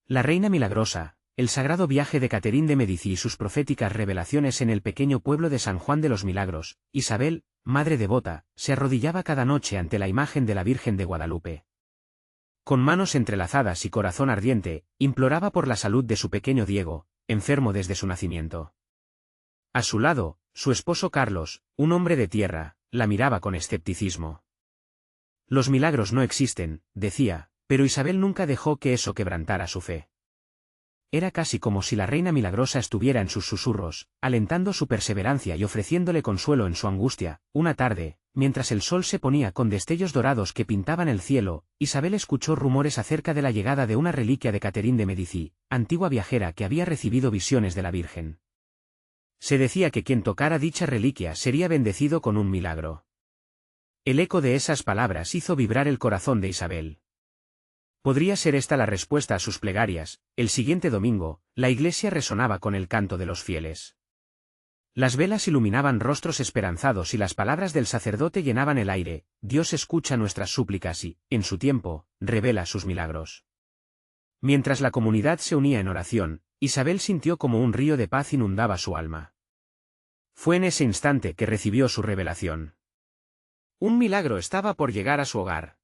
La Reina Milagrosa, el sagrado viaje de Catherine de Medici y sus proféticas revelaciones en el pequeño pueblo de San Juan de los Milagros. Isabel, madre devota, se arrodillaba cada noche ante la imagen de la Virgen de Guadalupe. Con manos entrelazadas y corazón ardiente, imploraba por la salud de su pequeño Diego, enfermo desde su nacimiento. A su lado, su esposo Carlos, un hombre de tierra, la miraba con escepticismo. Los milagros no existen, decía, pero Isabel nunca dejó que eso quebrantara su fe. Era casi como si la Reina Milagrosa estuviera en sus susurros, alentando su perseverancia y ofreciéndole consuelo en su angustia. Una tarde, mientras el sol se ponía con destellos dorados que pintaban el cielo, Isabel escuchó rumores acerca de la llegada de una reliquia de Catherine de Medici, antigua viajera que había recibido visiones de la Virgen. Se decía que quien tocara dicha reliquia sería bendecido con un milagro. El eco de esas palabras hizo vibrar el corazón de Isabel. ¿Podría ser esta la respuesta a sus plegarias? El siguiente domingo, la iglesia resonaba con el canto de los fieles. Las velas iluminaban rostros esperanzados y las palabras del sacerdote llenaban el aire. Dios escucha nuestras súplicas y, en su tiempo, revela sus milagros. Mientras la comunidad se unía en oración, Isabel sintió como un río de paz inundaba su alma. Fue en ese instante que recibió su revelación. Un milagro estaba por llegar a su hogar.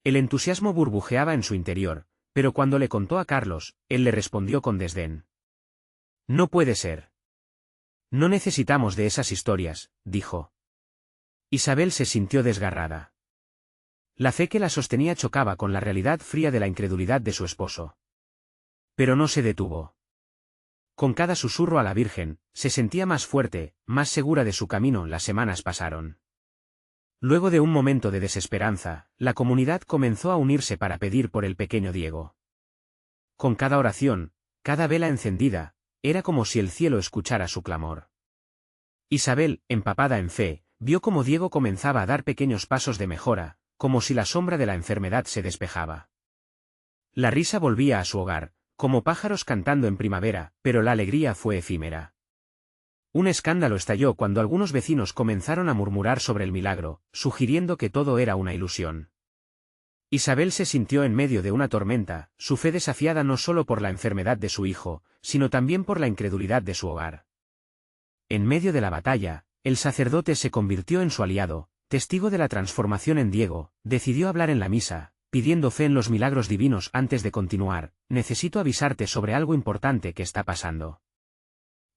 El entusiasmo burbujeaba en su interior, pero cuando le contó a Carlos, él le respondió con desdén. No puede ser. No necesitamos de esas historias, dijo. Isabel se sintió desgarrada. La fe que la sostenía chocaba con la realidad fría de la incredulidad de su esposo. Pero no se detuvo. Con cada susurro a la Virgen, se sentía más fuerte, más segura de su camino. Las semanas pasaron. Luego de un momento de desesperanza, la comunidad comenzó a unirse para pedir por el pequeño Diego. Con cada oración, cada vela encendida, era como si el cielo escuchara su clamor. Isabel, empapada en fe, vio cómo Diego comenzaba a dar pequeños pasos de mejora, como si la sombra de la enfermedad se despejaba. La risa volvía a su hogar, como pájaros cantando en primavera, pero la alegría fue efímera. Un escándalo estalló cuando algunos vecinos comenzaron a murmurar sobre el milagro, sugiriendo que todo era una ilusión. Isabel se sintió en medio de una tormenta, su fe desafiada no solo por la enfermedad de su hijo, sino también por la incredulidad de su hogar. En medio de la batalla, el sacerdote se convirtió en su aliado, testigo de la transformación en Diego. Decidió hablar en la misa, pidiendo fe en los milagros divinos. Antes de continuar, necesito avisarte sobre algo importante que está pasando.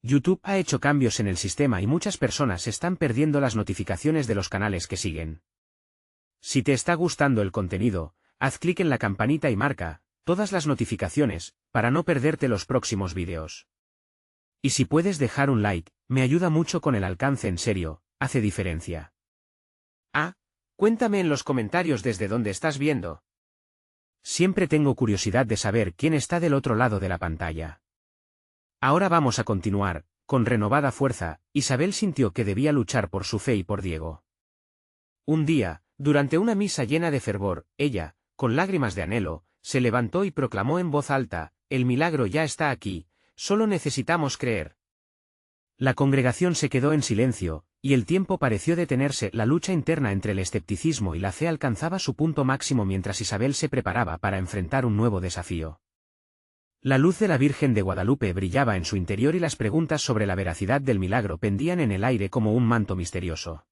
YouTube ha hecho cambios en el sistema y muchas personas están perdiendo las notificaciones de los canales que siguen. Si te está gustando el contenido, haz clic en la campanita y marca todas las notificaciones, para no perderte los próximos vídeos. Y si puedes dejar un like, me ayuda mucho con el alcance. En serio, hace diferencia. Cuéntame en los comentarios desde dónde estás viendo. Siempre tengo curiosidad de saber quién está del otro lado de la pantalla. Ahora vamos a continuar. Con renovada fuerza, Isabel sintió que debía luchar por su fe y por Diego. Un día, durante una misa llena de fervor, ella, con lágrimas de anhelo, se levantó y proclamó en voz alta: el milagro ya está aquí, solo necesitamos creer. La congregación se quedó en silencio, y el tiempo pareció detenerse. La lucha interna entre el escepticismo y la fe alcanzaba su punto máximo mientras Isabel se preparaba para enfrentar un nuevo desafío. La luz de la Virgen de Guadalupe brillaba en su interior y las preguntas sobre la veracidad del milagro pendían en el aire como un manto misterioso.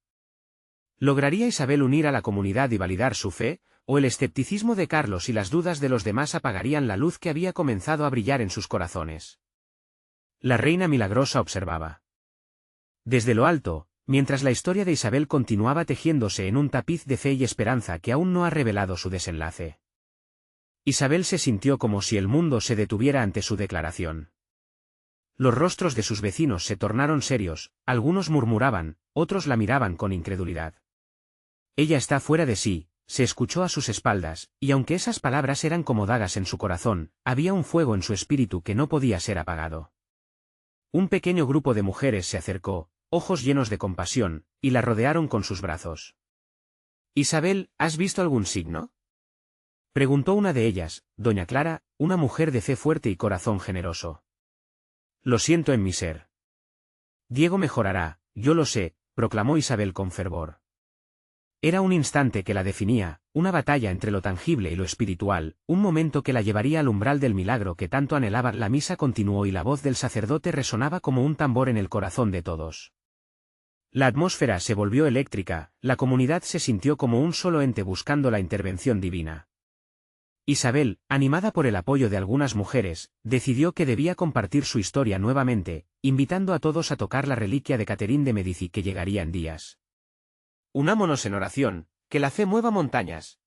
¿Lograría Isabel unir a la comunidad y validar su fe, o el escepticismo de Carlos y las dudas de los demás apagarían la luz que había comenzado a brillar en sus corazones? La Reina Milagrosa observaba. Desde lo alto, mientras la historia de Isabel continuaba tejiéndose en un tapiz de fe y esperanza que aún no ha revelado su desenlace. Isabel se sintió como si el mundo se detuviera ante su declaración. Los rostros de sus vecinos se tornaron serios, algunos murmuraban, otros la miraban con incredulidad. Ella está fuera de sí, se escuchó a sus espaldas, y aunque esas palabras eran como dagas en su corazón, había un fuego en su espíritu que no podía ser apagado. Un pequeño grupo de mujeres se acercó, ojos llenos de compasión, y la rodearon con sus brazos. Isabel, ¿has visto algún signo?, preguntó una de ellas, doña Clara, una mujer de fe fuerte y corazón generoso. Lo siento en mi ser. Diego mejorará, yo lo sé, proclamó Isabel con fervor. Era un instante que la definía, una batalla entre lo tangible y lo espiritual, un momento que la llevaría al umbral del milagro que tanto anhelaba. La misa continuó y la voz del sacerdote resonaba como un tambor en el corazón de todos. La atmósfera se volvió eléctrica, la comunidad se sintió como un solo ente buscando la intervención divina. Isabel, animada por el apoyo de algunas mujeres, decidió que debía compartir su historia nuevamente, invitando a todos a tocar la reliquia de Catherine de Medici que llegaría en días. «Unámonos en oración, que la fe mueva montañas»,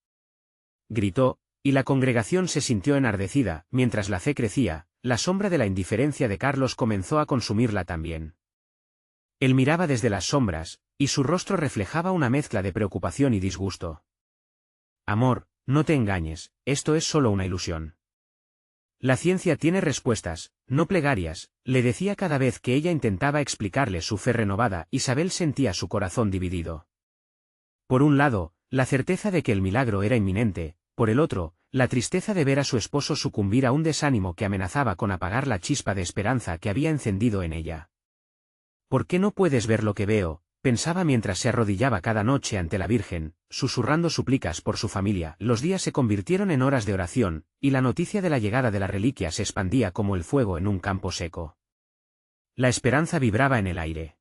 gritó, y la congregación se sintió enardecida. Mientras la fe crecía, la sombra de la indiferencia de Carlos comenzó a consumirla también. Él miraba desde las sombras, y su rostro reflejaba una mezcla de preocupación y disgusto. «Amor, no te engañes, esto es solo una ilusión. La ciencia tiene respuestas, no plegarias», le decía cada vez que ella intentaba explicarle su fe renovada. Isabel sentía su corazón dividido. Por un lado, la certeza de que el milagro era inminente, por el otro, la tristeza de ver a su esposo sucumbir a un desánimo que amenazaba con apagar la chispa de esperanza que había encendido en ella. «¿Por qué no puedes ver lo que veo?», pensaba mientras se arrodillaba cada noche ante la Virgen, susurrando súplicas por su familia. Los días se convirtieron en horas de oración, y la noticia de la llegada de la reliquia se expandía como el fuego en un campo seco. La esperanza vibraba en el aire.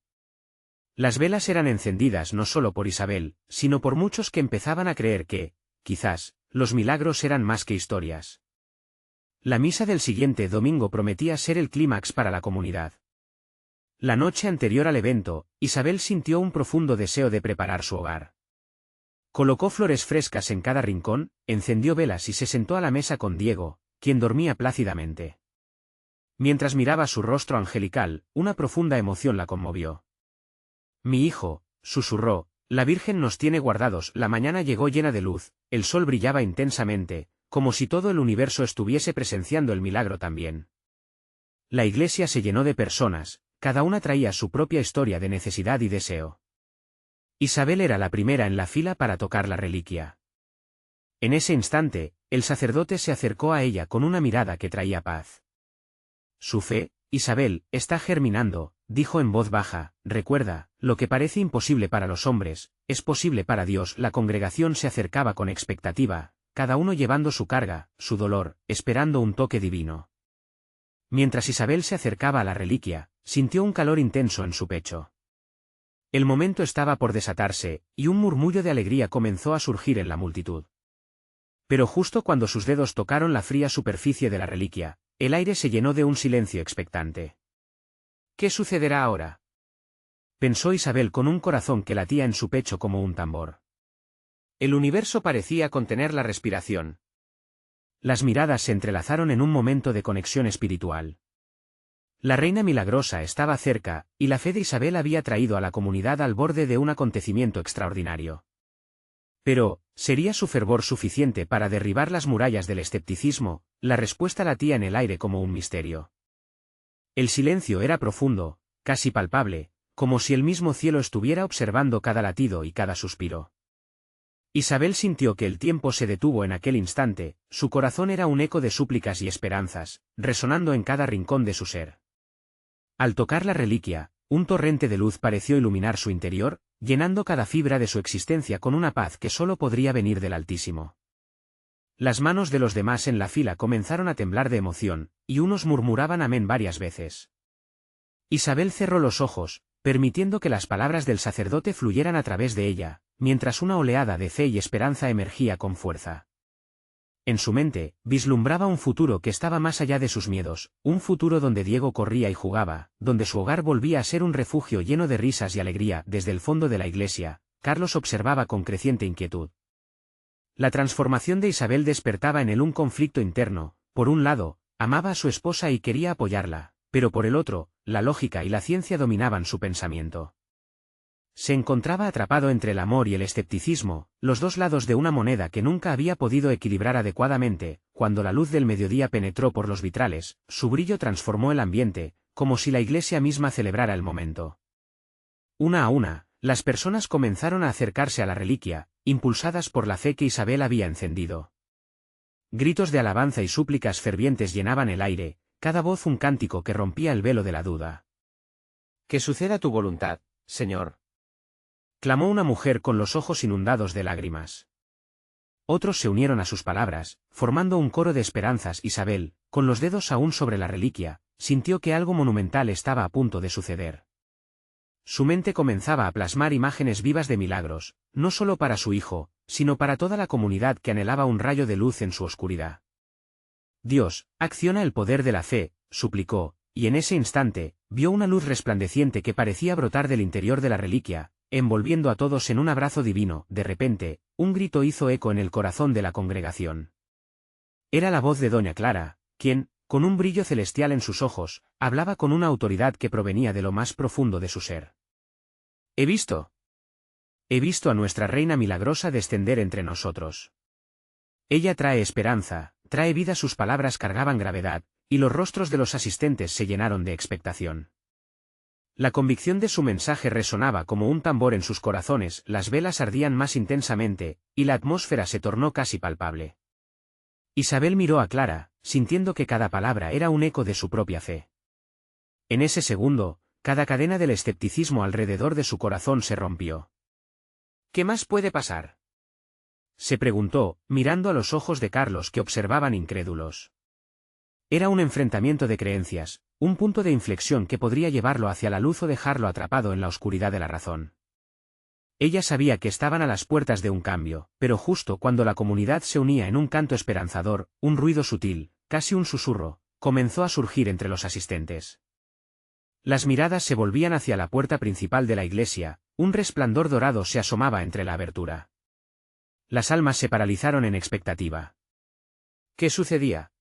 Las velas eran encendidas no solo por Isabel, sino por muchos que empezaban a creer que, quizás, los milagros eran más que historias. La misa del siguiente domingo prometía ser el clímax para la comunidad. La noche anterior al evento, Isabel sintió un profundo deseo de preparar su hogar. Colocó flores frescas en cada rincón, encendió velas y se sentó a la mesa con Diego, quien dormía plácidamente. Mientras miraba su rostro angelical, una profunda emoción la conmovió. «Mi hijo», susurró, «la Virgen nos tiene guardados». La mañana llegó llena de luz, el sol brillaba intensamente, como si todo el universo estuviese presenciando el milagro también. La iglesia se llenó de personas, cada una traía su propia historia de necesidad y deseo. Isabel era la primera en la fila para tocar la reliquia. En ese instante, el sacerdote se acercó a ella con una mirada que traía paz. «Su fe, Isabel, está germinando», dijo en voz baja. «Recuerda, lo que parece imposible para los hombres, es posible para Dios». La congregación se acercaba con expectativa, cada uno llevando su carga, su dolor, esperando un toque divino. Mientras Isabel se acercaba a la reliquia, sintió un calor intenso en su pecho. El momento estaba por desatarse, y un murmullo de alegría comenzó a surgir en la multitud. Pero justo cuando sus dedos tocaron la fría superficie de la reliquia, el aire se llenó de un silencio expectante. «¿Qué sucederá ahora?», pensó Isabel con un corazón que latía en su pecho como un tambor. El universo parecía contener la respiración. Las miradas se entrelazaron en un momento de conexión espiritual. La reina milagrosa estaba cerca, y la fe de Isabel había traído a la comunidad al borde de un acontecimiento extraordinario. Pero, ¿sería su fervor suficiente para derribar las murallas del escepticismo? La respuesta latía en el aire como un misterio. El silencio era profundo, casi palpable, como si el mismo cielo estuviera observando cada latido y cada suspiro. Isabel sintió que el tiempo se detuvo en aquel instante, su corazón era un eco de súplicas y esperanzas, resonando en cada rincón de su ser. Al tocar la reliquia, un torrente de luz pareció iluminar su interior, llenando cada fibra de su existencia con una paz que solo podría venir del Altísimo. Las manos de los demás en la fila comenzaron a temblar de emoción, y unos murmuraban amén varias veces. Isabel cerró los ojos, permitiendo que las palabras del sacerdote fluyeran a través de ella, mientras una oleada de fe y esperanza emergía con fuerza. En su mente, vislumbraba un futuro que estaba más allá de sus miedos, un futuro donde Diego corría y jugaba, donde su hogar volvía a ser un refugio lleno de risas y alegría. Desde el fondo de la iglesia, Carlos observaba con creciente inquietud. La transformación de Isabel despertaba en él un conflicto interno. Por un lado, amaba a su esposa y quería apoyarla, pero por el otro, la lógica y la ciencia dominaban su pensamiento. Se encontraba atrapado entre el amor y el escepticismo, los dos lados de una moneda que nunca había podido equilibrar adecuadamente. Cuando la luz del mediodía penetró por los vitrales, su brillo transformó el ambiente, como si la iglesia misma celebrara el momento. Una a una, las personas comenzaron a acercarse a la reliquia, impulsadas por la fe que Isabel había encendido. Gritos de alabanza y súplicas fervientes llenaban el aire, cada voz un cántico que rompía el velo de la duda. «Que suceda tu voluntad, Señor». clamó una mujer con los ojos inundados de lágrimas. Otros se unieron a sus palabras, formando un coro de esperanzas. Isabel, con los dedos aún sobre la reliquia, sintió que algo monumental estaba a punto de suceder. Su mente comenzaba a plasmar imágenes vivas de milagros, no solo para su hijo, sino para toda la comunidad que anhelaba un rayo de luz en su oscuridad. Dios, acciona el poder de la fe, suplicó, y en ese instante, vio una luz resplandeciente que parecía brotar del interior de la reliquia, envolviendo a todos en un abrazo divino. De repente, un grito hizo eco en el corazón de la congregación. Era la voz de doña Clara, quien, con un brillo celestial en sus ojos, hablaba con una autoridad que provenía de lo más profundo de su ser. He visto a nuestra Reina Milagrosa descender entre nosotros. Ella trae esperanza, trae vida. Sus palabras cargaban gravedad, y los rostros de los asistentes se llenaron de expectación. La convicción de su mensaje resonaba como un tambor en sus corazones. Las velas ardían más intensamente, y la atmósfera se tornó casi palpable. Isabel miró a Clara, sintiendo que cada palabra era un eco de su propia fe. En ese segundo, cada cadena del escepticismo alrededor de su corazón se rompió. ¿Qué más puede pasar?, se preguntó, mirando a los ojos de Carlos que observaban incrédulos. Era un enfrentamiento de creencias, un punto de inflexión que podría llevarlo hacia la luz o dejarlo atrapado en la oscuridad de la razón. Ella sabía que estaban a las puertas de un cambio, pero justo cuando la comunidad se unía en un canto esperanzador, un ruido sutil, casi un susurro, comenzó a surgir entre los asistentes. Las miradas se volvían hacia la puerta principal de la iglesia, un resplandor dorado se asomaba entre la abertura. Las almas se paralizaron en expectativa. ¿Qué sucedía?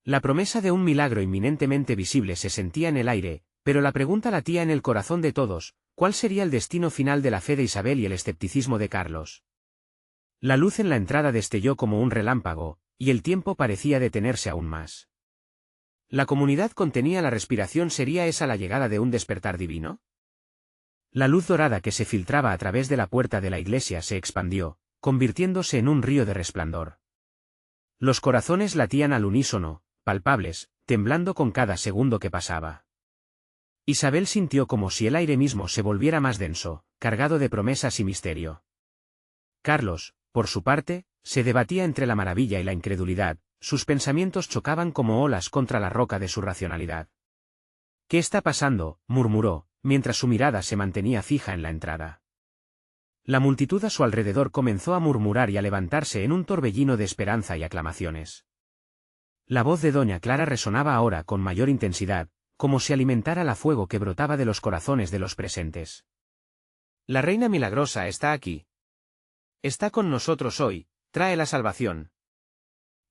La promesa de un milagro inminentemente visible se sentía en el aire, pero la pregunta latía en el corazón de todos: ¿cuál sería el destino final de la fe de Isabel y el escepticismo de Carlos? La luz en la entrada destelló como un relámpago, y el tiempo parecía detenerse aún más. ¿La comunidad contenía la respiración? ¿Sería esa la llegada de un despertar divino? La luz dorada que se filtraba a través de la puerta de la iglesia se expandió, convirtiéndose en un río de resplandor. Los corazones latían al unísono, palpables, temblando con cada segundo que pasaba. Isabel sintió como si el aire mismo se volviera más denso, cargado de promesas y misterio. Carlos, por su parte, se debatía entre la maravilla y la incredulidad. Sus pensamientos chocaban como olas contra la roca de su racionalidad. ¿Qué está pasando?, murmuró, mientras su mirada se mantenía fija en la entrada. La multitud a su alrededor comenzó a murmurar y a levantarse en un torbellino de esperanza y aclamaciones. La voz de doña Clara resonaba ahora con mayor intensidad, como si alimentara la fuego que brotaba de los corazones de los presentes. La Reina Milagrosa está aquí. Está con nosotros hoy, trae la salvación.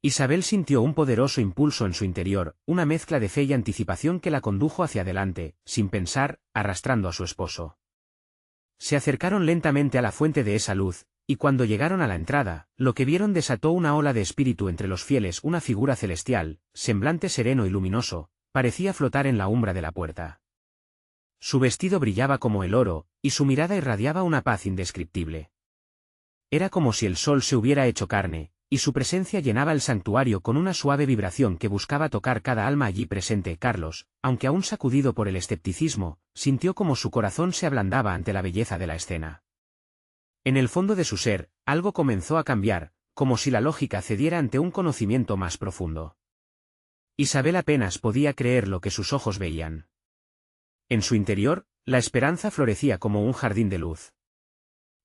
Isabel sintió un poderoso impulso en su interior, una mezcla de fe y anticipación que la condujo hacia adelante, sin pensar, arrastrando a su esposo. Se acercaron lentamente a la fuente de esa luz, y cuando llegaron a la entrada, lo que vieron desató una ola de espíritu entre los fieles. Una figura celestial, semblante sereno y luminoso, parecía flotar en la umbra de la puerta. Su vestido brillaba como el oro, y su mirada irradiaba una paz indescriptible. Era como si el sol se hubiera hecho carne, y su presencia llenaba el santuario con una suave vibración que buscaba tocar cada alma allí presente. Carlos, aunque aún sacudido por el escepticismo, sintió como su corazón se ablandaba ante la belleza de la escena. En el fondo de su ser, algo comenzó a cambiar, como si la lógica cediera ante un conocimiento más profundo. Isabel apenas podía creer lo que sus ojos veían. En su interior, la esperanza florecía como un jardín de luz.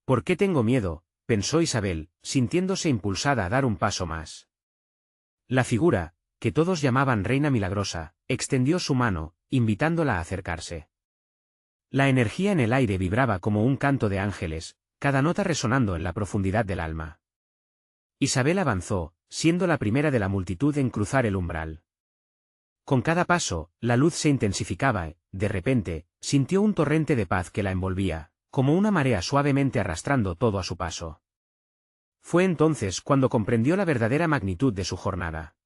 ¿Por qué tengo miedo?, pensó Isabel, sintiéndose impulsada a dar un paso más. La figura, que todos llamaban Reina Milagrosa, extendió su mano, invitándola a acercarse. La energía en el aire vibraba como un canto de ángeles, cada nota resonando en la profundidad del alma. Isabel avanzó, siendo la primera de la multitud en cruzar el umbral. Con cada paso, la luz se intensificaba y, de repente, sintió un torrente de paz que la envolvía, como una marea suavemente arrastrando todo a su paso. Fue entonces cuando comprendió la verdadera magnitud de su jornada.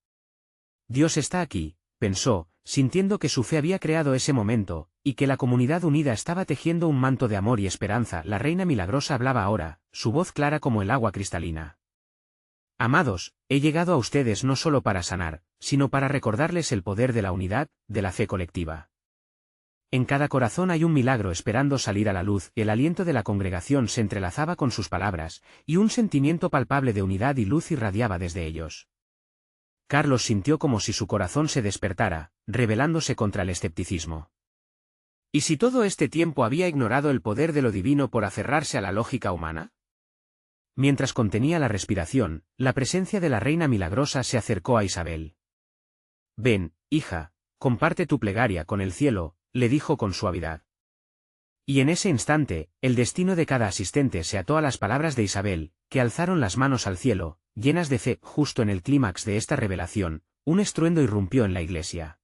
Dios está aquí, pensó, sintiendo que su fe había creado ese momento, y que la comunidad unida estaba tejiendo un manto de amor y esperanza. La Reina Milagrosa hablaba ahora, su voz clara como el agua cristalina. Amados, he llegado a ustedes no solo para sanar, sino para recordarles el poder de la unidad, de la fe colectiva. En cada corazón hay un milagro esperando salir a la luz. El aliento de la congregación se entrelazaba con sus palabras, y un sentimiento palpable de unidad y luz irradiaba desde ellos. Carlos sintió como si su corazón se despertara, rebelándose contra el escepticismo. ¿Y si todo este tiempo había ignorado el poder de lo divino por aferrarse a la lógica humana? Mientras contenía la respiración, la presencia de la Reina Milagrosa se acercó a Isabel. «Ven, hija, comparte tu plegaria con el cielo», le dijo con suavidad. Y en ese instante, el destino de cada asistente se ató a las palabras de Isabel, que alzaron las manos al cielo, llenas de fe. Justo en el clímax de esta revelación, un estruendo irrumpió en la iglesia.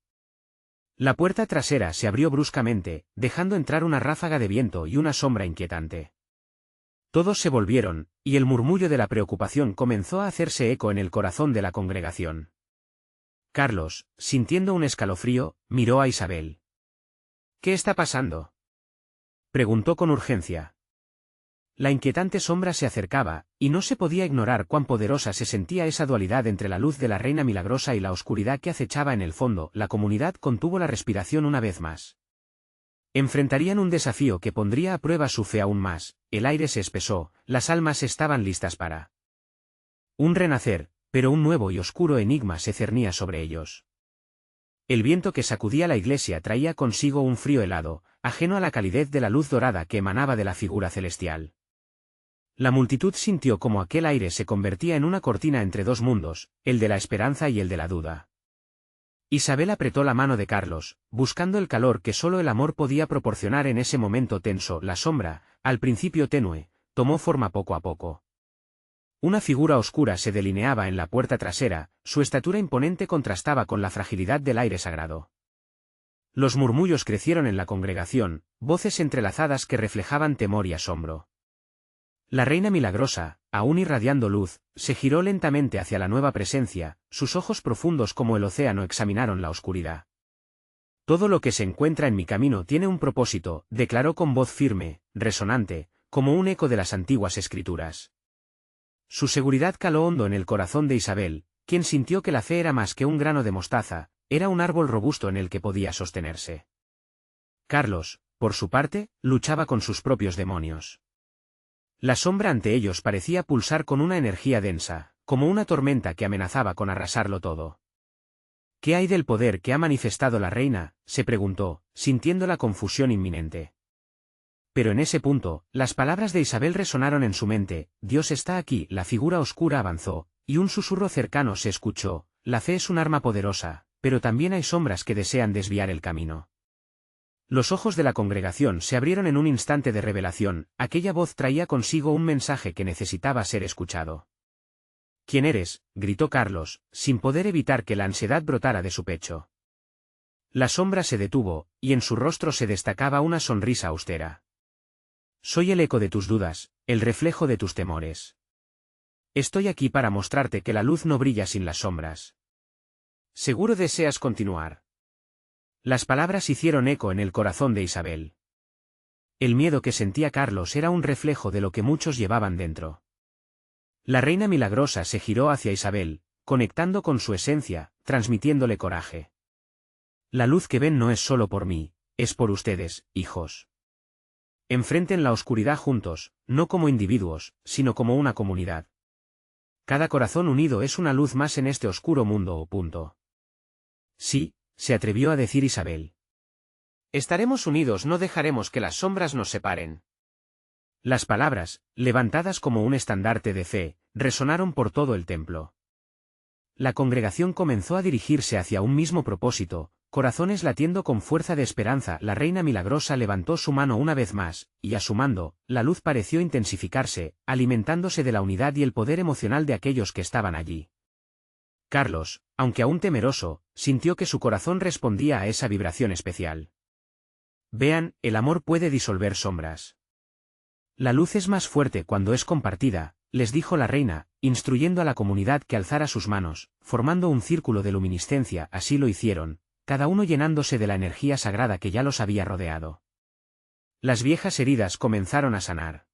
La puerta trasera se abrió bruscamente, dejando entrar una ráfaga de viento y una sombra inquietante. Todos se volvieron, y el murmullo de la preocupación comenzó a hacerse eco en el corazón de la congregación. Carlos, sintiendo un escalofrío, miró a Isabel. «¿Qué está pasando?», preguntó con urgencia. La inquietante sombra se acercaba, y no se podía ignorar cuán poderosa se sentía esa dualidad entre la luz de la Reina Milagrosa y la oscuridad que acechaba en el fondo. La comunidad contuvo la respiración una vez más. Enfrentarían un desafío que pondría a prueba su fe aún más. El aire se espesó, las almas estaban listas para un renacer, pero un nuevo y oscuro enigma se cernía sobre ellos. El viento que sacudía la iglesia traía consigo un frío helado, ajeno a la calidez de la luz dorada que emanaba de la figura celestial. La multitud sintió como aquel aire se convertía en una cortina entre dos mundos, el de la esperanza y el de la duda. Isabel apretó la mano de Carlos, buscando el calor que solo el amor podía proporcionar en ese momento tenso. La sombra, al principio tenue, tomó forma poco a poco. Una figura oscura se delineaba en la puerta trasera, su estatura imponente contrastaba con la fragilidad del aire sagrado. Los murmullos crecieron en la congregación, voces entrelazadas que reflejaban temor y asombro. La Reina Milagrosa, aún irradiando luz, se giró lentamente hacia la nueva presencia, sus ojos profundos como el océano examinaron la oscuridad. «Todo lo que se encuentra en mi camino tiene un propósito», declaró con voz firme, resonante, como un eco de las antiguas escrituras. Su seguridad caló hondo en el corazón de Isabel, quien sintió que la fe era más que un grano de mostaza, era un árbol robusto en el que podía sostenerse. Carlos, por su parte, luchaba con sus propios demonios. La sombra ante ellos parecía pulsar con una energía densa, como una tormenta que amenazaba con arrasarlo todo. «¿Qué hay del poder que ha manifestado la reina?», se preguntó, sintiendo la confusión inminente. Pero en ese punto, las palabras de Isabel resonaron en su mente. «Dios está aquí». La figura oscura avanzó, y un susurro cercano se escuchó: «La fe es un arma poderosa, pero también hay sombras que desean desviar el camino». Los ojos de la congregación se abrieron en un instante de revelación. Aquella voz traía consigo un mensaje que necesitaba ser escuchado. «¿Quién eres?», gritó Carlos, sin poder evitar que la ansiedad brotara de su pecho. La sombra se detuvo, y en su rostro se destacaba una sonrisa austera. «Soy el eco de tus dudas, el reflejo de tus temores. Estoy aquí para mostrarte que la luz no brilla sin las sombras. ¿Seguro deseas continuar?». Las palabras hicieron eco en el corazón de Isabel. El miedo que sentía Carlos era un reflejo de lo que muchos llevaban dentro. La Reina Milagrosa se giró hacia Isabel, conectando con su esencia, transmitiéndole coraje. «La luz que ven no es solo por mí, es por ustedes, hijos. Enfrenten la oscuridad juntos, no como individuos, sino como una comunidad. Cada corazón unido es una luz más en este oscuro mundo. Punto». «Sí», se atrevió a decir Isabel. «Estaremos unidos, no dejaremos que las sombras nos separen». Las palabras, levantadas como un estandarte de fe, resonaron por todo el templo. La congregación comenzó a dirigirse hacia un mismo propósito, corazones latiendo con fuerza de esperanza. La Reina Milagrosa levantó su mano una vez más, y a su mando, la luz pareció intensificarse, alimentándose de la unidad y el poder emocional de aquellos que estaban allí. Carlos, aunque aún temeroso, sintió que su corazón respondía a esa vibración especial. «Vean, el amor puede disolver sombras. La luz es más fuerte cuando es compartida», les dijo la reina, instruyendo a la comunidad que alzara sus manos, formando un círculo de luminiscencia. Así lo hicieron, cada uno llenándose de la energía sagrada que ya los había rodeado. Las viejas heridas comenzaron a sanar.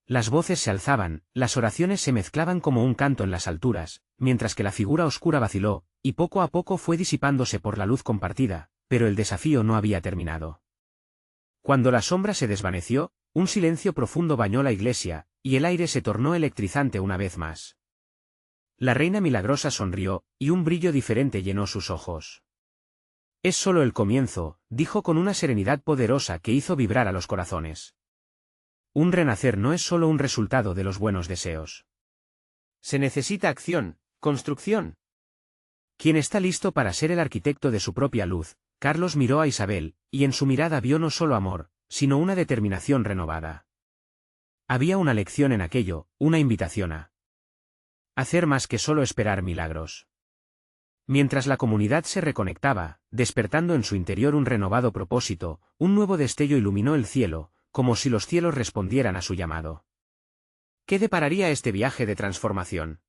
Las voces se alzaban, las oraciones se mezclaban como un canto en las alturas, mientras que la figura oscura vaciló, y poco a poco fue disipándose por la luz compartida. pero el desafío no había terminado. Cuando la sombra se desvaneció, un silencio profundo bañó la iglesia, y el aire se tornó electrizante una vez más. La reina milagrosa sonrió, y un brillo diferente llenó sus ojos. Es solo el comienzo, dijo con una serenidad poderosa que hizo vibrar a los corazones. Un renacer no es solo un resultado de los buenos deseos. Se necesita acción, construcción. ¿Quién está listo para ser el arquitecto de su propia luz? Carlos miró a Isabel, y en su mirada vio no solo amor, sino una determinación renovada. Había una lección en aquello, una invitación a hacer más que solo esperar milagros. Mientras la comunidad se reconectaba, despertando en su interior un renovado propósito, un nuevo destello iluminó el cielo, como si los cielos respondieran a su llamado. ¿Qué depararía este viaje de transformación?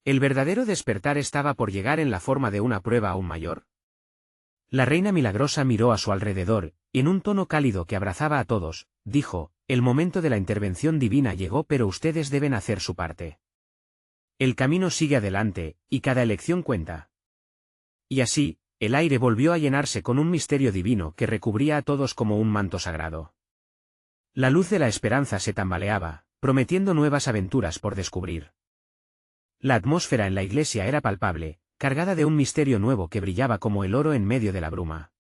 ¿El verdadero despertar estaba por llegar en la forma de una prueba aún mayor? La reina milagrosa miró a su alrededor, y en un tono cálido que abrazaba a todos, dijo, el momento de la intervención divina llegó, pero ustedes deben hacer su parte. El camino sigue adelante, y cada elección cuenta. Y así, el aire volvió a llenarse con un misterio divino que recubría a todos como un manto sagrado. La luz de la esperanza se tambaleaba, prometiendo nuevas aventuras por descubrir. La atmósfera en la iglesia era palpable, cargada de un misterio nuevo que brillaba como el oro en medio de la bruma.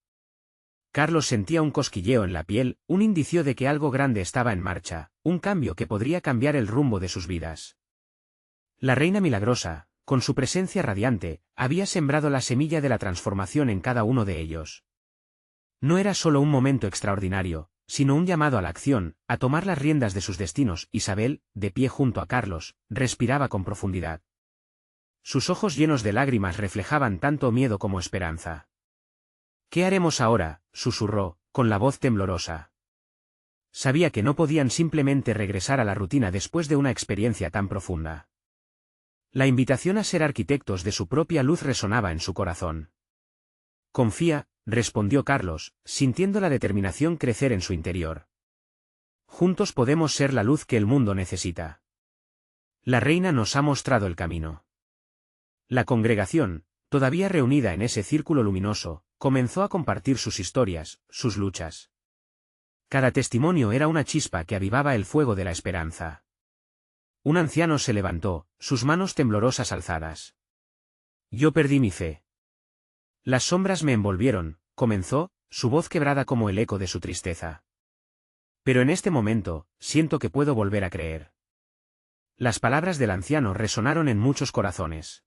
Carlos sentía un cosquilleo en la piel, un indicio de que algo grande estaba en marcha, un cambio que podría cambiar el rumbo de sus vidas. La reina milagrosa, con su presencia radiante, había sembrado la semilla de la transformación en cada uno de ellos. No era solo un momento extraordinario, sino un llamado a la acción, a tomar las riendas de sus destinos. Isabel, de pie junto a Carlos, respiraba con profundidad. Sus ojos llenos de lágrimas reflejaban tanto miedo como esperanza. ¿Qué haremos ahora?, susurró, con la voz temblorosa. Sabía que no podían simplemente regresar a la rutina después de una experiencia tan profunda. La invitación a ser arquitectos de su propia luz resonaba en su corazón. Confía, respondió Carlos, sintiendo la determinación crecer en su interior. Juntos podemos ser la luz que el mundo necesita. La reina nos ha mostrado el camino. La congregación, todavía reunida en ese círculo luminoso, comenzó a compartir sus historias, sus luchas. Cada testimonio era una chispa que avivaba el fuego de la esperanza. Un anciano se levantó, sus manos temblorosas alzadas. Yo perdí mi fe. Las sombras me envolvieron, comenzó, su voz quebrada como el eco de su tristeza. Pero en este momento, siento que puedo volver a creer. Las palabras del anciano resonaron en muchos corazones.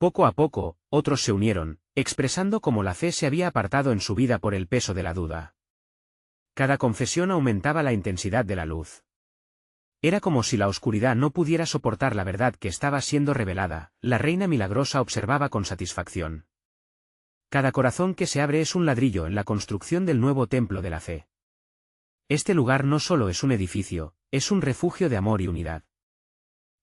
Poco a poco, otros se unieron, expresando cómo la fe se había apartado en su vida por el peso de la duda. Cada confesión aumentaba la intensidad de la luz. Era como si la oscuridad no pudiera soportar la verdad que estaba siendo revelada. La reina milagrosa observaba con satisfacción. Cada corazón que se abre es un ladrillo en la construcción del nuevo templo de la fe. Este lugar no solo es un edificio, es un refugio de amor y unidad.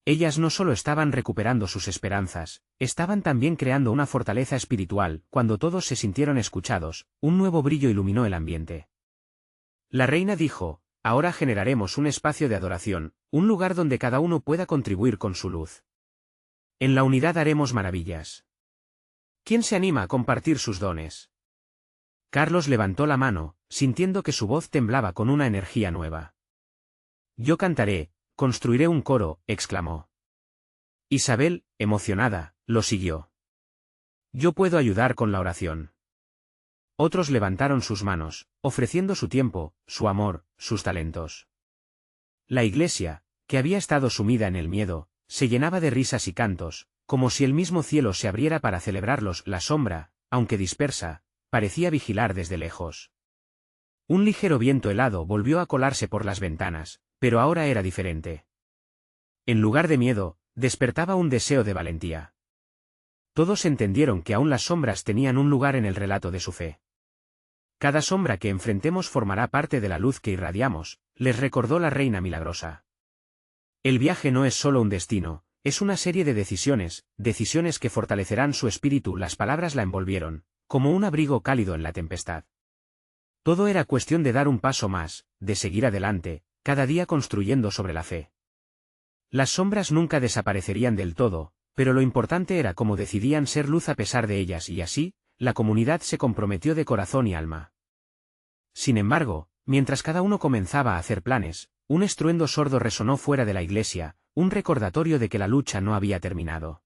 Ellas no solo estaban recuperando sus esperanzas, estaban también creando una fortaleza espiritual. Cuando todos se sintieron escuchados, un nuevo brillo iluminó el ambiente. La reina dijo, ahora generaremos un espacio de adoración, un lugar donde cada uno pueda contribuir con su luz. En la unidad haremos maravillas. ¿Quién se anima a compartir sus dones? Carlos levantó la mano, sintiendo que su voz temblaba con una energía nueva. Yo cantaré, construiré un coro, exclamó. Isabel, emocionada, lo siguió. Yo puedo ayudar con la oración. Otros levantaron sus manos, ofreciendo su tiempo, su amor, sus talentos. La iglesia, que había estado sumida en el miedo, se llenaba de risas y cantos, como si el mismo cielo se abriera para celebrarlos. La sombra, aunque dispersa, parecía vigilar desde lejos. Un ligero viento helado volvió a colarse por las ventanas, pero ahora era diferente. En lugar de miedo, despertaba un deseo de valentía. Todos entendieron que aún las sombras tenían un lugar en el relato de su fe. Cada sombra que enfrentemos formará parte de la luz que irradiamos, les recordó la reina milagrosa. El viaje no es solo un destino, es una serie de decisiones, decisiones que fortalecerán su espíritu. Las palabras la envolvieron, como un abrigo cálido en la tempestad. Todo era cuestión de dar un paso más, de seguir adelante, cada día construyendo sobre la fe. Las sombras nunca desaparecerían del todo, pero lo importante era cómo decidían ser luz a pesar de ellas, y así, la comunidad se comprometió de corazón y alma. Sin embargo, mientras cada uno comenzaba a hacer planes, un estruendo sordo resonó fuera de la iglesia, un recordatorio de que la lucha no había terminado.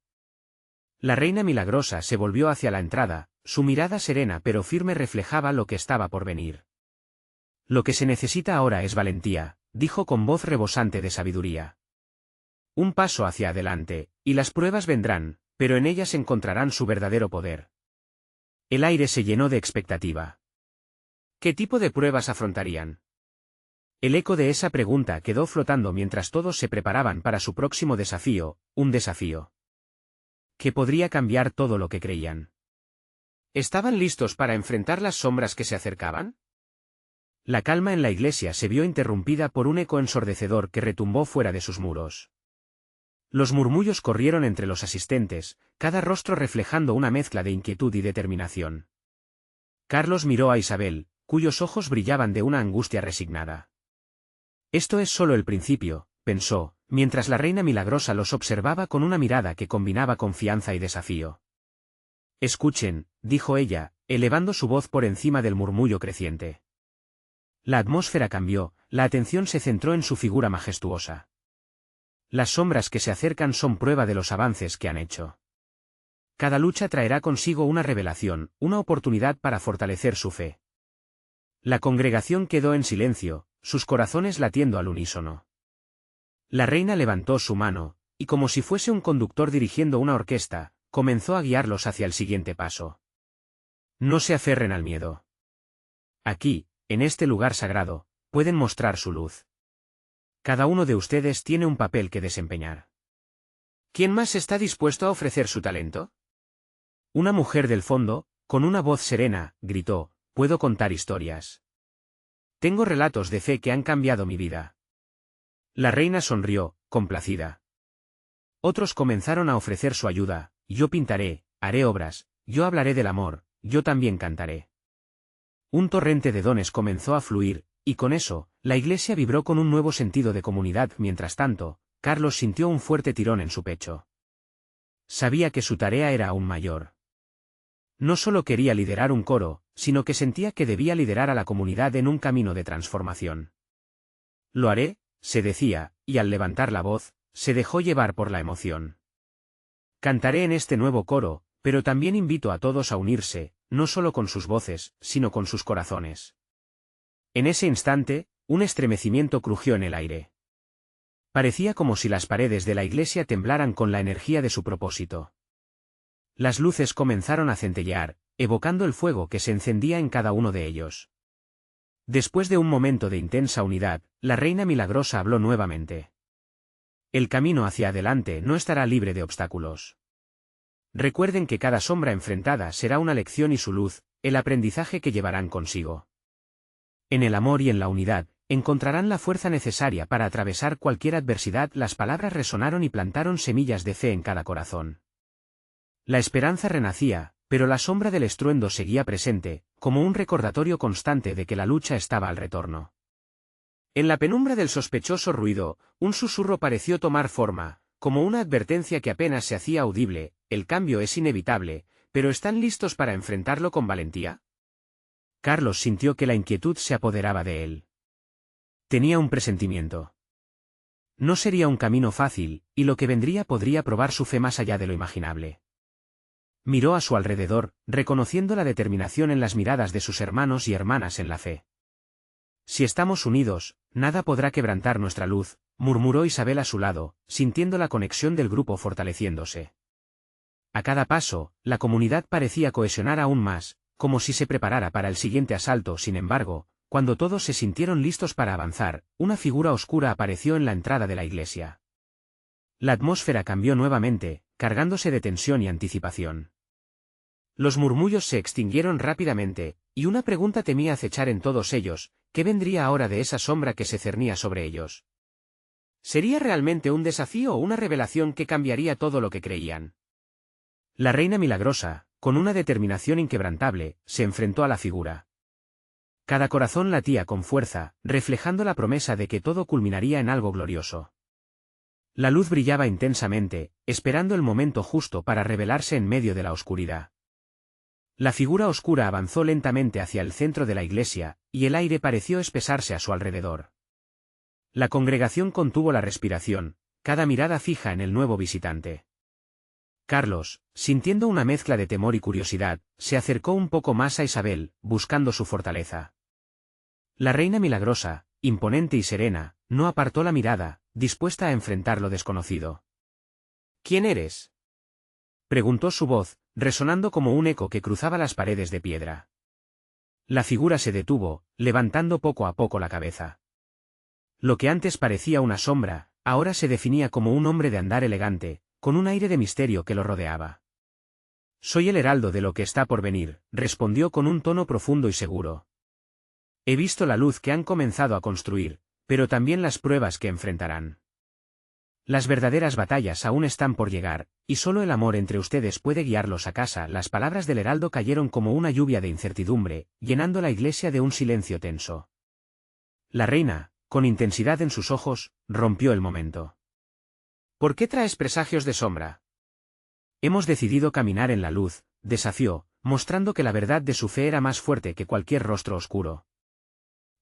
La reina milagrosa se volvió hacia la entrada, su mirada serena pero firme reflejaba lo que estaba por venir. Lo que se necesita ahora es valentía, dijo con voz rebosante de sabiduría. Un paso hacia adelante, y las pruebas vendrán, pero en ellas encontrarán su verdadero poder. El aire se llenó de expectativa. ¿Qué tipo de pruebas afrontarían? El eco de esa pregunta quedó flotando mientras todos se preparaban para su próximo desafío, un desafío que podría cambiar todo lo que creían. ¿Estaban listos para enfrentar las sombras que se acercaban? La calma en la iglesia se vio interrumpida por un eco ensordecedor que retumbó fuera de sus muros. Los murmullos corrieron entre los asistentes, cada rostro reflejando una mezcla de inquietud y determinación. Carlos miró a Isabel, cuyos ojos brillaban de una angustia resignada. Esto es solo el principio, pensó, mientras la reina milagrosa los observaba con una mirada que combinaba confianza y desafío. Escuchen, dijo ella, elevando su voz por encima del murmullo creciente. La atmósfera cambió, la atención se centró en su figura majestuosa. Las sombras que se acercan son prueba de los avances que han hecho. Cada lucha traerá consigo una revelación, una oportunidad para fortalecer su fe. La congregación quedó en silencio, sus corazones latiendo al unísono. La reina levantó su mano, y como si fuese un conductor dirigiendo una orquesta, comenzó a guiarlos hacia el siguiente paso. No se aferren al miedo. Aquí, en este lugar sagrado, pueden mostrar su luz. Cada uno de ustedes tiene un papel que desempeñar. ¿Quién más está dispuesto a ofrecer su talento? Una mujer del fondo, con una voz serena, gritó, «Puedo contar historias. Tengo relatos de fe que han cambiado mi vida». La reina sonrió, complacida. Otros comenzaron a ofrecer su ayuda, «Yo pintaré, haré obras, yo hablaré del amor, yo también cantaré». Un torrente de dones comenzó a fluir, y con eso, la iglesia vibró con un nuevo sentido de comunidad. Mientras tanto, Carlos sintió un fuerte tirón en su pecho. Sabía que su tarea era aún mayor. No solo quería liderar un coro, sino que sentía que debía liderar a la comunidad en un camino de transformación. Lo haré, se decía, y al levantar la voz, se dejó llevar por la emoción. Cantaré en este nuevo coro, pero también invito a todos a unirse, no solo con sus voces, sino con sus corazones. En ese instante, un estremecimiento crujió en el aire. Parecía como si las paredes de la iglesia temblaran con la energía de su propósito. Las luces comenzaron a centellear, evocando el fuego que se encendía en cada uno de ellos. Después de un momento de intensa unidad, la reina milagrosa habló nuevamente. El camino hacia adelante no estará libre de obstáculos. Recuerden que cada sombra enfrentada será una lección y su luz, el aprendizaje que llevarán consigo. En el amor y en la unidad, encontrarán la fuerza necesaria para atravesar cualquier adversidad. Las palabras resonaron y plantaron semillas de fe en cada corazón. La esperanza renacía, pero la sombra del estruendo seguía presente, como un recordatorio constante de que la lucha estaba al retorno. En la penumbra del sospechoso ruido, un susurro pareció tomar forma, como una advertencia que apenas se hacía audible: el cambio es inevitable, pero ¿están listos para enfrentarlo con valentía? Carlos sintió que la inquietud se apoderaba de él. Tenía un presentimiento. No sería un camino fácil, y lo que vendría podría probar su fe más allá de lo imaginable. Miró a su alrededor, reconociendo la determinación en las miradas de sus hermanos y hermanas en la fe. Si estamos unidos, nada podrá quebrantar nuestra luz, murmuró Isabel a su lado, sintiendo la conexión del grupo fortaleciéndose. A cada paso, la comunidad parecía cohesionar aún más, como si se preparara para el siguiente asalto. Sin embargo, cuando todos se sintieron listos para avanzar, una figura oscura apareció en la entrada de la iglesia. La atmósfera cambió nuevamente, cargándose de tensión y anticipación. Los murmullos se extinguieron rápidamente, y una pregunta temía acechar en todos ellos: ¿qué vendría ahora de esa sombra que se cernía sobre ellos? ¿Sería realmente un desafío o una revelación que cambiaría todo lo que creían? La reina milagrosa, con una determinación inquebrantable, se enfrentó a la figura. Cada corazón latía con fuerza, reflejando la promesa de que todo culminaría en algo glorioso. La luz brillaba intensamente, esperando el momento justo para revelarse en medio de la oscuridad. La figura oscura avanzó lentamente hacia el centro de la iglesia, y el aire pareció espesarse a su alrededor. La congregación contuvo la respiración, cada mirada fija en el nuevo visitante. Carlos, sintiendo una mezcla de temor y curiosidad, se acercó un poco más a Isabel, buscando su fortaleza. La reina milagrosa, imponente y serena, no apartó la mirada, dispuesta a enfrentar lo desconocido. ¿Quién eres?, preguntó su voz, resonando como un eco que cruzaba las paredes de piedra. La figura se detuvo, levantando poco a poco la cabeza. Lo que antes parecía una sombra, ahora se definía como un hombre de andar elegante, con un aire de misterio que lo rodeaba. «Soy el heraldo de lo que está por venir», respondió con un tono profundo y seguro. «He visto la luz que han comenzado a construir, pero también las pruebas que enfrentarán. Las verdaderas batallas aún están por llegar, y solo el amor entre ustedes puede guiarlos a casa». Las palabras del heraldo cayeron como una lluvia de incertidumbre, llenando la iglesia de un silencio tenso. La reina, con intensidad en sus ojos, rompió el momento. «¿Por qué traes presagios de sombra?». «Hemos decidido caminar en la luz», desafió, mostrando que la verdad de su fe era más fuerte que cualquier rostro oscuro.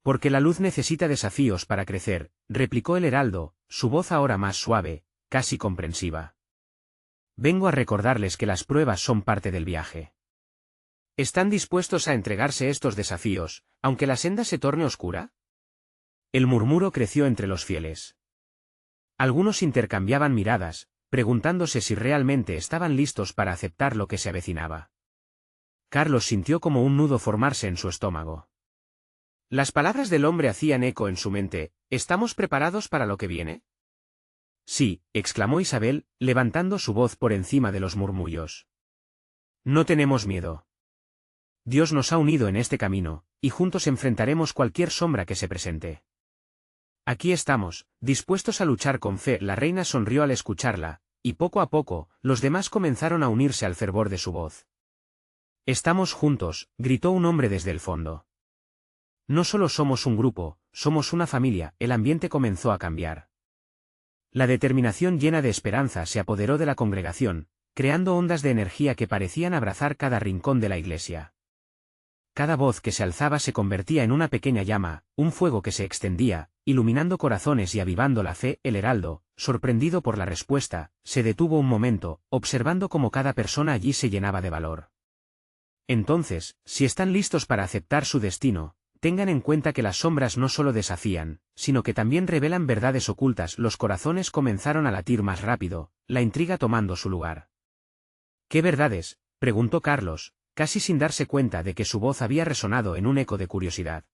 «Porque la luz necesita desafíos para crecer», replicó el heraldo, su voz ahora más suave, casi comprensiva. «Vengo a recordarles que las pruebas son parte del viaje. ¿Están dispuestos a entregarse estos desafíos, aunque la senda se torne oscura?». El murmuro creció entre los fieles. Algunos intercambiaban miradas, preguntándose si realmente estaban listos para aceptar lo que se avecinaba. Carlos sintió como un nudo formarse en su estómago. Las palabras del hombre hacían eco en su mente. ¿Estamos preparados para lo que viene?». «Sí», exclamó Isabel, levantando su voz por encima de los murmullos. «No tenemos miedo. Dios nos ha unido en este camino, y juntos enfrentaremos cualquier sombra que se presente. Aquí estamos, dispuestos a luchar con fe». La reina sonrió al escucharla, y poco a poco, los demás comenzaron a unirse al fervor de su voz. «Estamos juntos», gritó un hombre desde el fondo. «No solo somos un grupo, somos una familia». El ambiente comenzó a cambiar. La determinación llena de esperanza se apoderó de la congregación, creando ondas de energía que parecían abrazar cada rincón de la iglesia. Cada voz que se alzaba se convertía en una pequeña llama, un fuego que se extendía, iluminando corazones y avivando la fe. El heraldo, sorprendido por la respuesta, se detuvo un momento, observando cómo cada persona allí se llenaba de valor. «Entonces, si están listos para aceptar su destino, tengan en cuenta que las sombras no solo desafían, sino que también revelan verdades ocultas». Los corazones comenzaron a latir más rápido, la intriga tomando su lugar. «¿Qué verdades?», preguntó Carlos, casi sin darse cuenta de que su voz había resonado en un eco de curiosidad.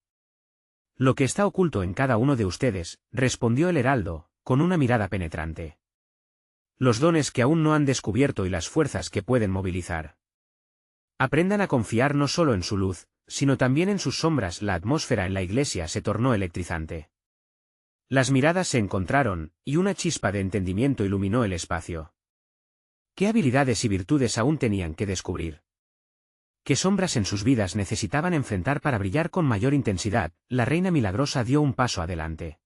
«Lo que está oculto en cada uno de ustedes», respondió el heraldo, con una mirada penetrante. «Los dones que aún no han descubierto y las fuerzas que pueden movilizar. Aprendan a confiar no solo en su luz, sino también en sus sombras». La atmósfera en la iglesia se tornó electrizante. Las miradas se encontraron, y una chispa de entendimiento iluminó el espacio. ¿Qué habilidades y virtudes aún tenían que descubrir? ¿Qué sombras en sus vidas necesitaban enfrentar para brillar con mayor intensidad? La reina milagrosa dio un paso adelante.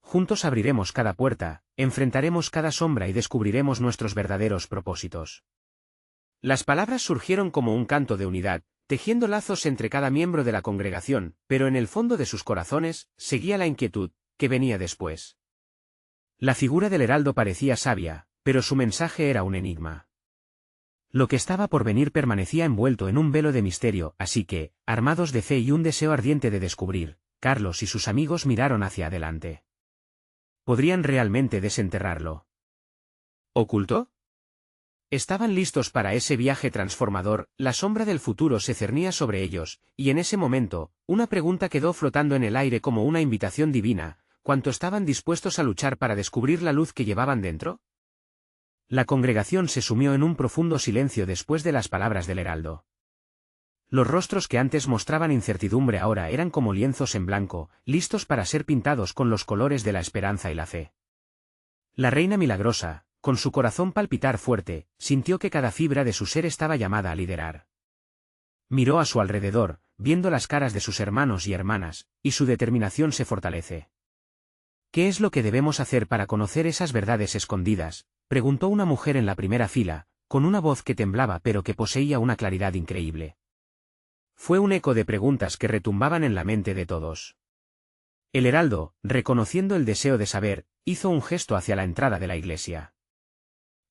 «Juntos abriremos cada puerta, enfrentaremos cada sombra y descubriremos nuestros verdaderos propósitos». Las palabras surgieron como un canto de unidad, tejiendo lazos entre cada miembro de la congregación, pero en el fondo de sus corazones, seguía la inquietud, ¿qué venía después? La figura del heraldo parecía sabia, pero su mensaje era un enigma. Lo que estaba por venir permanecía envuelto en un velo de misterio, así que, armados de fe y un deseo ardiente de descubrir, Carlos y sus amigos miraron hacia adelante. ¿Podrían realmente desenterrarlo? ¿Oculto? Estaban listos para ese viaje transformador. La sombra del futuro se cernía sobre ellos, y en ese momento, una pregunta quedó flotando en el aire como una invitación divina: ¿cuánto estaban dispuestos a luchar para descubrir la luz que llevaban dentro? La congregación se sumió en un profundo silencio después de las palabras del heraldo. Los rostros que antes mostraban incertidumbre ahora eran como lienzos en blanco, listos para ser pintados con los colores de la esperanza y la fe. La reina milagrosa, con su corazón palpitar fuerte, sintió que cada fibra de su ser estaba llamada a liderar. Miró a su alrededor, viendo las caras de sus hermanos y hermanas, y su determinación se fortalece. ¿Qué es lo que debemos hacer para conocer esas verdades escondidas?, preguntó una mujer en la primera fila, con una voz que temblaba pero que poseía una claridad increíble. Fue un eco de preguntas que retumbaban en la mente de todos. El heraldo, reconociendo el deseo de saber, hizo un gesto hacia la entrada de la iglesia.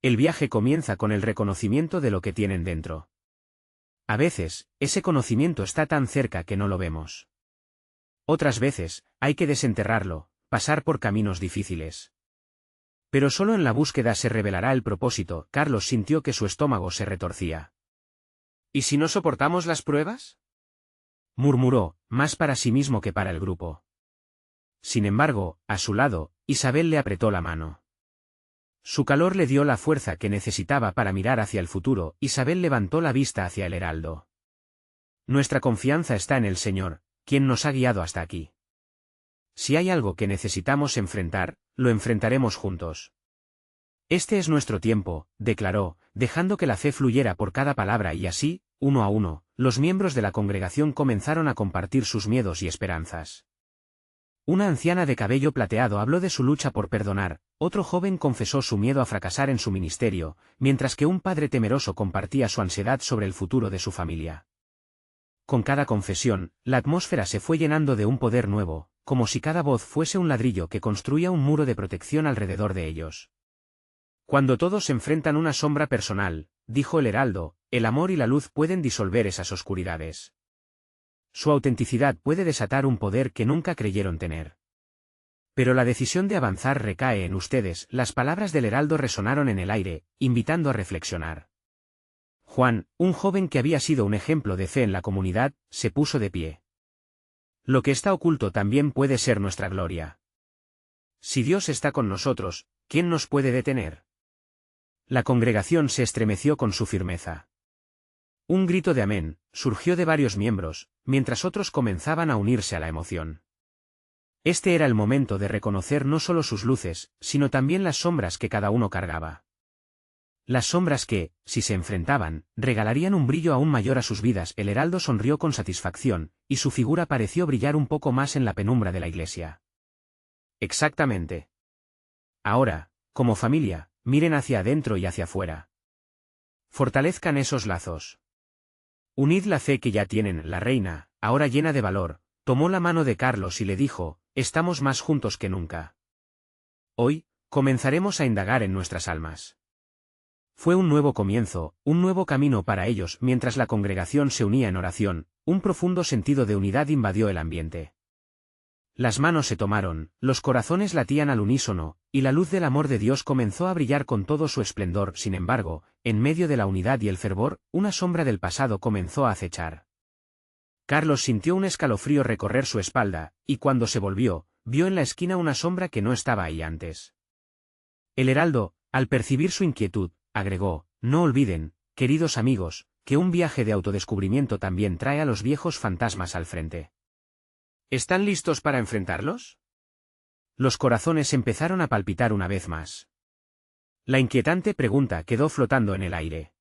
El viaje comienza con el reconocimiento de lo que tienen dentro. A veces, ese conocimiento está tan cerca que no lo vemos. Otras veces, hay que desenterrarlo, pasar por caminos difíciles. Pero solo en la búsqueda se revelará el propósito. Carlos sintió que su estómago se retorcía. ¿Y si no soportamos las pruebas?, murmuró, más para sí mismo que para el grupo. Sin embargo, a su lado, Isabel le apretó la mano. Su calor le dio la fuerza que necesitaba para mirar hacia el futuro. Isabel levantó la vista hacia el heraldo. Nuestra confianza está en el Señor, quien nos ha guiado hasta aquí. Si hay algo que necesitamos enfrentar, lo enfrentaremos juntos. Este es nuestro tiempo, declaró, dejando que la fe fluyera por cada palabra y así, uno a uno, los miembros de la congregación comenzaron a compartir sus miedos y esperanzas. Una anciana de cabello plateado habló de su lucha por perdonar, otro joven confesó su miedo a fracasar en su ministerio, mientras que un padre temeroso compartía su ansiedad sobre el futuro de su familia. Con cada confesión, la atmósfera se fue llenando de un poder nuevo, como si cada voz fuese un ladrillo que construía un muro de protección alrededor de ellos. Cuando todos enfrentan una sombra personal, dijo el heraldo, el amor y la luz pueden disolver esas oscuridades. Su autenticidad puede desatar un poder que nunca creyeron tener. Pero la decisión de avanzar recae en ustedes. Las palabras del heraldo resonaron en el aire, invitando a reflexionar. Juan, un joven que había sido un ejemplo de fe en la comunidad, se puso de pie. Lo que está oculto también puede ser nuestra gloria. Si Dios está con nosotros, ¿quién nos puede detener? La congregación se estremeció con su firmeza. Un grito de amén surgió de varios miembros, mientras otros comenzaban a unirse a la emoción. Este era el momento de reconocer no solo sus luces, sino también las sombras que cada uno cargaba. Las sombras que, si se enfrentaban, regalarían un brillo aún mayor a sus vidas. El heraldo sonrió con satisfacción, y su figura pareció brillar un poco más en la penumbra de la iglesia. Exactamente. Ahora, como familia, miren hacia adentro y hacia afuera. Fortalezcan esos lazos. Unid la fe que ya tienen. La reina, ahora llena de valor, tomó la mano de Carlos y le dijo, estamos más juntos que nunca. Hoy, comenzaremos a indagar en nuestras almas. Fue un nuevo comienzo, un nuevo camino para ellos. Mientras la congregación se unía en oración, un profundo sentido de unidad invadió el ambiente. Las manos se tomaron, los corazones latían al unísono, y la luz del amor de Dios comenzó a brillar con todo su esplendor. Sin embargo, en medio de la unidad y el fervor, una sombra del pasado comenzó a acechar. Carlos sintió un escalofrío recorrer su espalda, y cuando se volvió, vio en la esquina una sombra que no estaba ahí antes. El heraldo, al percibir su inquietud, agregó, no olviden, queridos amigos, que un viaje de autodescubrimiento también trae a los viejos fantasmas al frente. ¿Están listos para enfrentarlos? Los corazones empezaron a palpitar una vez más. La inquietante pregunta quedó flotando en el aire.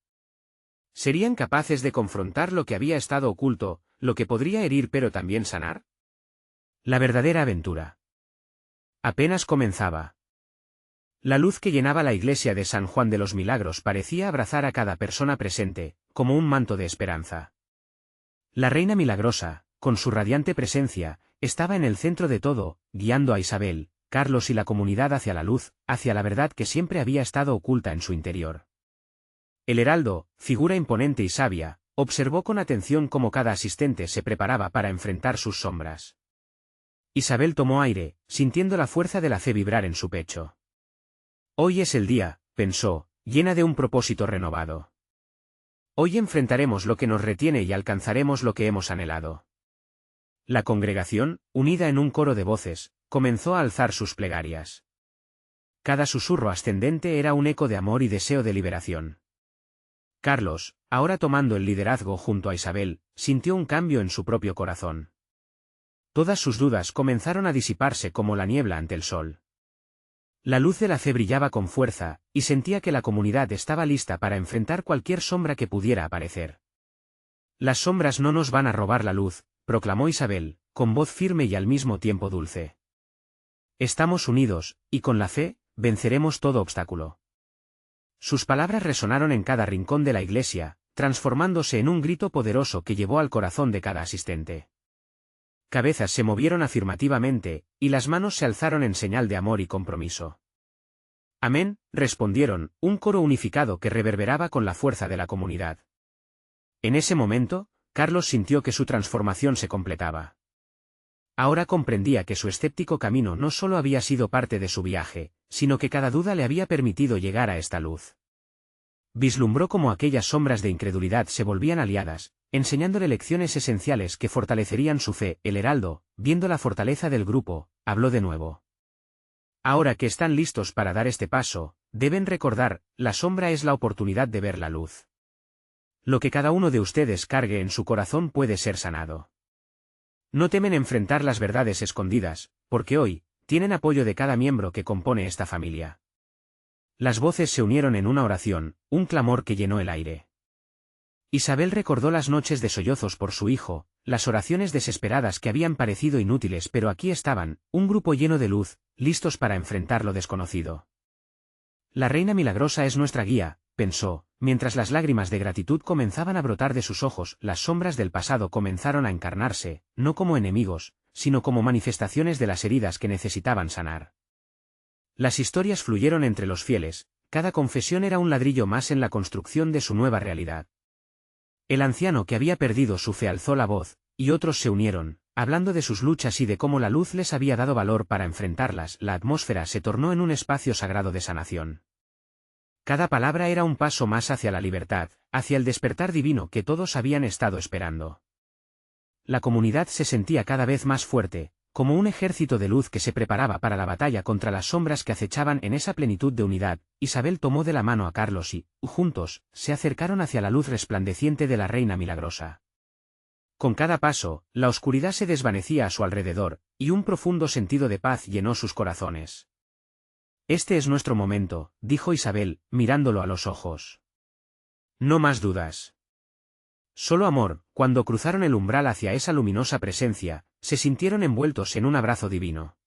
¿Serían capaces de confrontar lo que había estado oculto, lo que podría herir pero también sanar? La verdadera aventura apenas comenzaba. La luz que llenaba la iglesia de San Juan de los Milagros parecía abrazar a cada persona presente, como un manto de esperanza. La reina milagrosa, con su radiante presencia, estaba en el centro de todo, guiando a Isabel, Carlos y la comunidad hacia la luz, hacia la verdad que siempre había estado oculta en su interior. El heraldo, figura imponente y sabia, observó con atención cómo cada asistente se preparaba para enfrentar sus sombras. Isabel tomó aire, sintiendo la fuerza de la fe vibrar en su pecho. Hoy es el día, pensó, llena de un propósito renovado. Hoy enfrentaremos lo que nos retiene y alcanzaremos lo que hemos anhelado. La congregación, unida en un coro de voces, comenzó a alzar sus plegarias. Cada susurro ascendente era un eco de amor y deseo de liberación. Carlos, ahora tomando el liderazgo junto a Isabel, sintió un cambio en su propio corazón. Todas sus dudas comenzaron a disiparse como la niebla ante el sol. La luz de la fe brillaba con fuerza, y sentía que la comunidad estaba lista para enfrentar cualquier sombra que pudiera aparecer. Las sombras no nos van a robar la luz, proclamó Isabel, con voz firme y al mismo tiempo dulce. Estamos unidos, y con la fe, venceremos todo obstáculo. Sus palabras resonaron en cada rincón de la iglesia, transformándose en un grito poderoso que llevó al corazón de cada asistente. Cabezas se movieron afirmativamente, y las manos se alzaron en señal de amor y compromiso. Amén, respondieron, un coro unificado que reverberaba con la fuerza de la comunidad. En ese momento, Carlos sintió que su transformación se completaba. Ahora comprendía que su escéptico camino no solo había sido parte de su viaje, sino que cada duda le había permitido llegar a esta luz. Vislumbró cómo aquellas sombras de incredulidad se volvían aliadas, enseñándole lecciones esenciales que fortalecerían su fe. El heraldo, viendo la fortaleza del grupo, habló de nuevo. Ahora que están listos para dar este paso, deben recordar, la sombra es la oportunidad de ver la luz. Lo que cada uno de ustedes cargue en su corazón puede ser sanado. No temen enfrentar las verdades escondidas, porque hoy, tienen apoyo de cada miembro que compone esta familia. Las voces se unieron en una oración, un clamor que llenó el aire. Isabel recordó las noches de sollozos por su hijo, las oraciones desesperadas que habían parecido inútiles, pero aquí estaban, un grupo lleno de luz, listos para enfrentar lo desconocido. La Reina Milagrosa es nuestra guía, pensó, mientras las lágrimas de gratitud comenzaban a brotar de sus ojos. Las sombras del pasado comenzaron a encarnarse, no como enemigos, sino como manifestaciones de las heridas que necesitaban sanar. Las historias fluyeron entre los fieles, cada confesión era un ladrillo más en la construcción de su nueva realidad. El anciano que había perdido su fe alzó la voz, y otros se unieron, hablando de sus luchas y de cómo la luz les había dado valor para enfrentarlas. La atmósfera se tornó en un espacio sagrado de sanación. Cada palabra era un paso más hacia la libertad, hacia el despertar divino que todos habían estado esperando. La comunidad se sentía cada vez más fuerte, como un ejército de luz que se preparaba para la batalla contra las sombras que acechaban. En esa plenitud de unidad, Isabel tomó de la mano a Carlos y, juntos, se acercaron hacia la luz resplandeciente de la Reina Milagrosa. Con cada paso, la oscuridad se desvanecía a su alrededor, y un profundo sentido de paz llenó sus corazones. Este es nuestro momento, dijo Isabel, mirándolo a los ojos. No más dudas. Solo amor. Cuando cruzaron el umbral hacia esa luminosa presencia, se sintieron envueltos en un abrazo divino.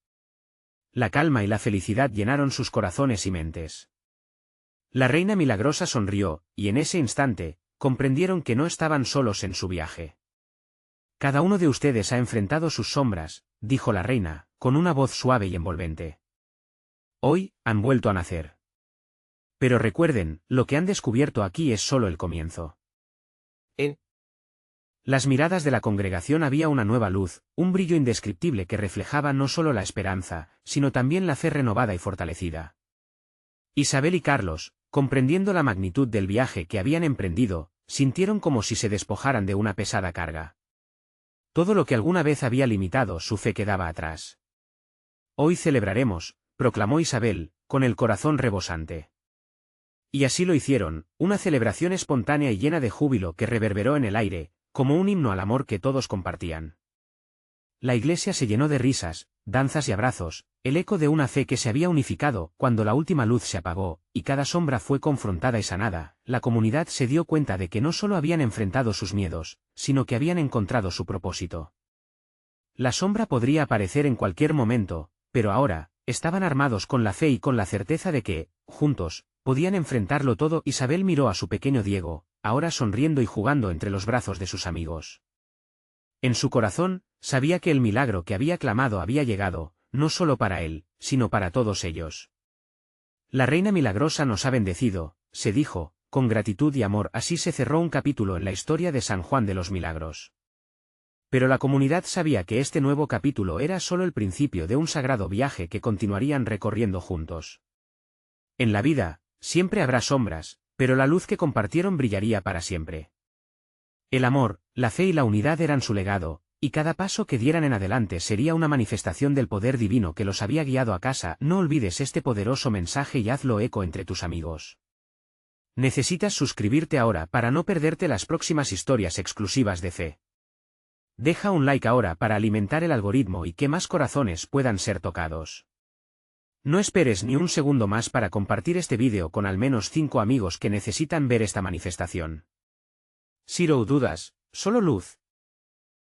La calma y la felicidad llenaron sus corazones y mentes. La Reina Milagrosa sonrió, y en ese instante, comprendieron que no estaban solos en su viaje. Cada uno de ustedes ha enfrentado sus sombras, dijo la reina, con una voz suave y envolvente. Hoy, han vuelto a nacer. Pero recuerden, lo que han descubierto aquí es solo el comienzo. En las miradas de la congregación había una nueva luz, un brillo indescriptible que reflejaba no solo la esperanza, sino también la fe renovada y fortalecida. Isabel y Carlos, comprendiendo la magnitud del viaje que habían emprendido, sintieron como si se despojaran de una pesada carga. Todo lo que alguna vez había limitado su fe quedaba atrás. Hoy celebraremos, proclamó Isabel, con el corazón rebosante. Y así lo hicieron, una celebración espontánea y llena de júbilo que reverberó en el aire, como un himno al amor que todos compartían. La iglesia se llenó de risas, danzas y abrazos, el eco de una fe que se había unificado. Cuando la última luz se apagó, y cada sombra fue confrontada y sanada, la comunidad se dio cuenta de que no solo habían enfrentado sus miedos, sino que habían encontrado su propósito. La sombra podría aparecer en cualquier momento, pero ahora, estaban armados con la fe y con la certeza de que, juntos, podían enfrentarlo todo. Isabel miró a su pequeño Diego, ahora sonriendo y jugando entre los brazos de sus amigos. En su corazón, sabía que el milagro que había clamado había llegado, no solo para él, sino para todos ellos. La Reina Milagrosa nos ha bendecido, se dijo, con gratitud y amor. Así se cerró un capítulo en la historia de San Juan de los Milagros. Pero la comunidad sabía que este nuevo capítulo era solo el principio de un sagrado viaje que continuarían recorriendo juntos. En la vida, siempre habrá sombras, pero la luz que compartieron brillaría para siempre. El amor, la fe y la unidad eran su legado, y cada paso que dieran en adelante sería una manifestación del poder divino que los había guiado a casa. No olvides este poderoso mensaje y hazlo eco entre tus amigos. Necesitas suscribirte ahora para no perderte las próximas historias exclusivas de fe. Deja un like ahora para alimentar el algoritmo y que más corazones puedan ser tocados. No esperes ni un segundo más para compartir este vídeo con al menos 5 amigos que necesitan ver esta manifestación. Zero dudas, solo luz.